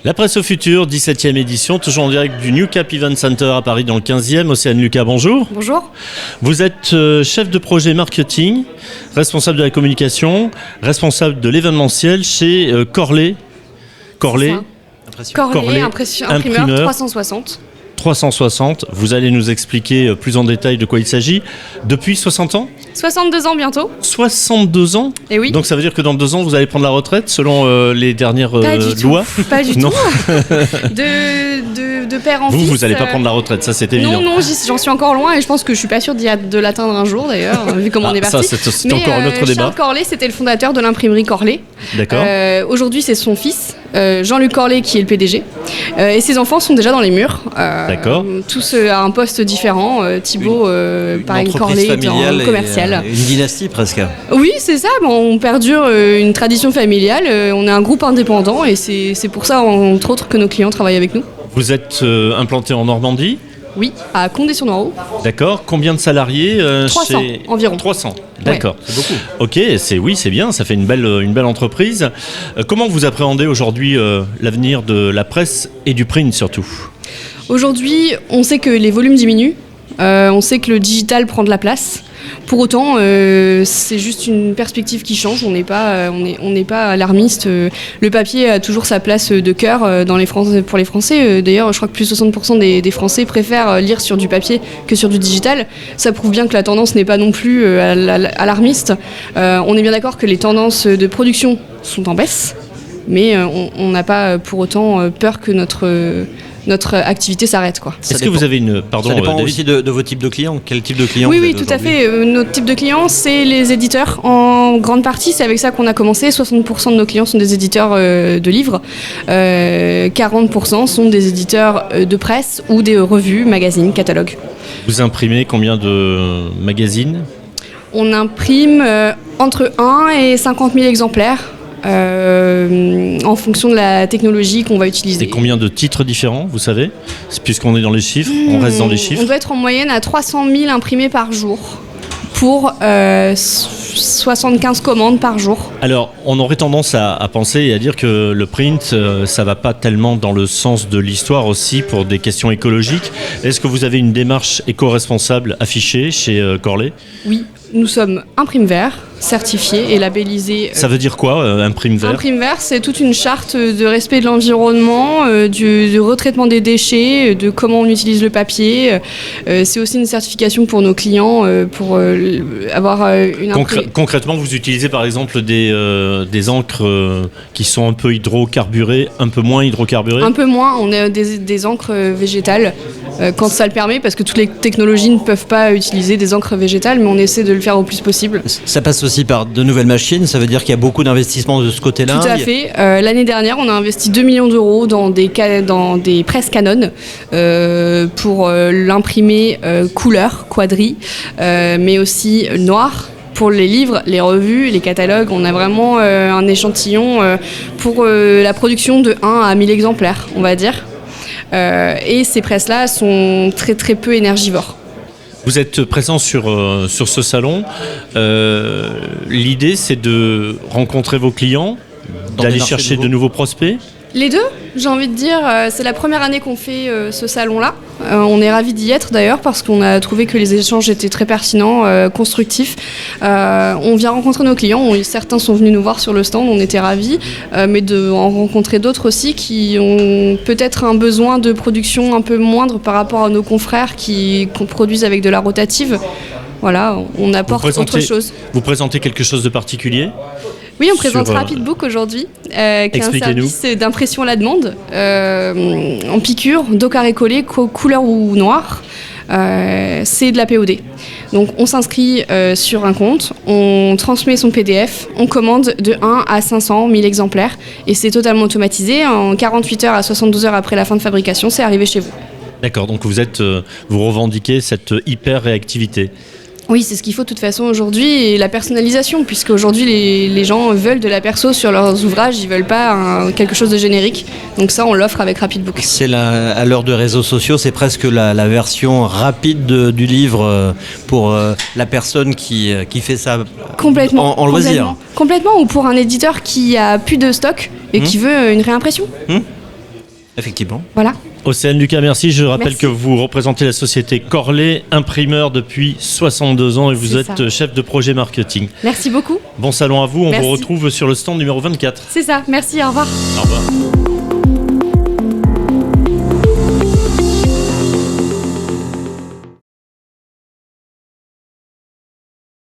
La presse au futur, 17e édition, toujours en direct du New Cap Event Center à Paris dans le 15e. Océane Lucas, bonjour. Bonjour. Vous êtes chef de projet marketing, responsable de la communication, responsable de l'événementiel chez Corlay. Corlay, imprimeur 360. 360, vous allez nous expliquer plus en détail de quoi il s'agit. Depuis 60 ans ? 62 ans bientôt. 62 ans ? Et oui. Donc ça veut dire que dans 2 ans, vous allez prendre la retraite selon les dernières lois ? Pas du Non. tout. De père en fils. Vous n'allez pas prendre la retraite, ça c'est évident. Non, j'en suis encore loin et je pense que je suis pas sûre de l'atteindre un jour d'ailleurs, vu comment on est parti. Ça, c'est encore un autre débat. Charles Corlay, c'était le fondateur de l'imprimerie Corlay. D'accord. Aujourd'hui, c'est son fils, Jean-Luc Corlay, qui est le PDG. Et ses enfants sont déjà dans les murs. D'accord. Tous à un poste différent. Thibaut, pareil, Corlay, dans le commercial. Une dynastie presque. Oui, c'est ça. On perdure une tradition familiale. On est un groupe indépendant et c'est pour ça, entre autres, que nos clients travaillent avec nous. Vous êtes implanté en Normandie ? Oui, à Condé-sur-Noireau. D'accord. Combien de salariés 300 environ. 300, d'accord. Ouais. C'est beaucoup. Ok, c'est bien, ça fait une belle entreprise. Comment vous appréhendez aujourd'hui l'avenir de la presse et du print surtout ? Aujourd'hui, on sait que les volumes diminuent. On sait que le digital prend de la place. Pour autant, c'est juste une perspective qui change. On n'est pas alarmiste. Le papier a toujours sa place de cœur pour les Français. D'ailleurs, je crois que plus de 60% des Français préfèrent lire sur du papier que sur du digital. Ça prouve bien que la tendance n'est pas non plus alarmiste. On est bien d'accord que les tendances de production sont en baisse, mais on n'a pas pour autant peur que notre activité s'arrête, quoi. Est-ce que vous avez une... Pardon, ça dépend David. aussi de vos types de clients. Quel type de clients Oui, tout à fait. Notre type de clients, c'est les éditeurs. En grande partie, c'est avec ça qu'on a commencé. 60% de nos clients sont des éditeurs de livres. 40% sont des éditeurs de presse ou des revues, magazines, catalogues. Vous imprimez combien de magazines ? On imprime entre 1 et 50 000 exemplaires. En fonction de la technologie qu'on va utiliser. Et combien de titres différents, vous savez ? Puisqu'on est dans les chiffres, on reste dans les chiffres. On doit être en moyenne à 300 000 imprimés par jour pour 75 commandes par jour. Alors, on aurait tendance à penser et à dire que le print, ça va pas tellement dans le sens de l'histoire aussi pour des questions écologiques. Est-ce que vous avez une démarche éco-responsable affichée chez Corlay ? Oui, nous sommes Imprime Vert, certifié et labellisé. Ça veut dire quoi, Imprime Vert ? Imprime Vert, c'est toute une charte de respect de l'environnement, du retraitement des déchets, de comment on utilise le papier. C'est aussi une certification pour nos clients, pour avoir une Concrètement, vous utilisez par exemple des encres qui sont un peu hydrocarburées, un peu moins hydrocarburées ? Un peu moins, on a des encres végétales quand ça le permet, parce que toutes les technologies ne peuvent pas utiliser des encres végétales, mais on essaie de le faire au plus possible. Ça passe aussi par de nouvelles machines, ça veut dire qu'il y a beaucoup d'investissements de ce côté-là. Tout à fait. L'année dernière, on a investi 2 millions d'euros dans des presses Canon pour l'imprimer couleur, quadri, mais aussi noir. Pour les livres, les revues, les catalogues, on a vraiment un échantillon pour la production de 1 à 1000 exemplaires, on va dire. Et ces presses-là sont très très peu énergivores. Vous êtes présent sur ce salon. L'idée, c'est de rencontrer vos clients, d'aller chercher de nouveaux prospects ? Les deux, j'ai envie de dire. C'est la première année qu'on fait ce salon-là. On est ravis d'y être d'ailleurs parce qu'on a trouvé que les échanges étaient très pertinents, constructifs. On vient rencontrer nos clients. Certains sont venus nous voir sur le stand, on était ravis. Mais d'en rencontrer d'autres aussi qui ont peut-être un besoin de production un peu moindre par rapport à nos confrères qui produisent avec de la rotative. Voilà, on apporte autre chose. Vous présentez quelque chose de particulier ? Oui, on présente Rapidbook aujourd'hui, qui est un service d'impression à la demande, en piqûre, dos carré collé, couleur ou noir. C'est de la POD. Donc on s'inscrit sur un compte, on transmet son PDF, on commande de 1 à 500 000 exemplaires et c'est totalement automatisé. En 48 heures à 72 heures après la fin de fabrication, c'est arrivé chez vous. D'accord, donc vous revendiquez cette hyper réactivité. Oui, c'est ce qu'il faut de toute façon aujourd'hui, et la personnalisation, puisque aujourd'hui les gens veulent de la perso sur leurs ouvrages, ils veulent pas quelque chose de générique. Donc ça, on l'offre avec Rapidbook. C'est à l'heure de réseaux sociaux, c'est presque la version rapide du livre pour la personne qui fait ça en loisir. Complètement, ou pour un éditeur qui a plus de stock et qui veut une réimpression. Effectivement. Voilà. Océane Lucas, merci. Je rappelle Merci. que vous représentez la société Corlet, imprimeur depuis 62 ans et vous C'est êtes ça. chef de projet marketing. Merci beaucoup. Bon salon à vous, on Merci. vous retrouve sur le stand numéro 24. C'est ça. Merci, au revoir. Au revoir.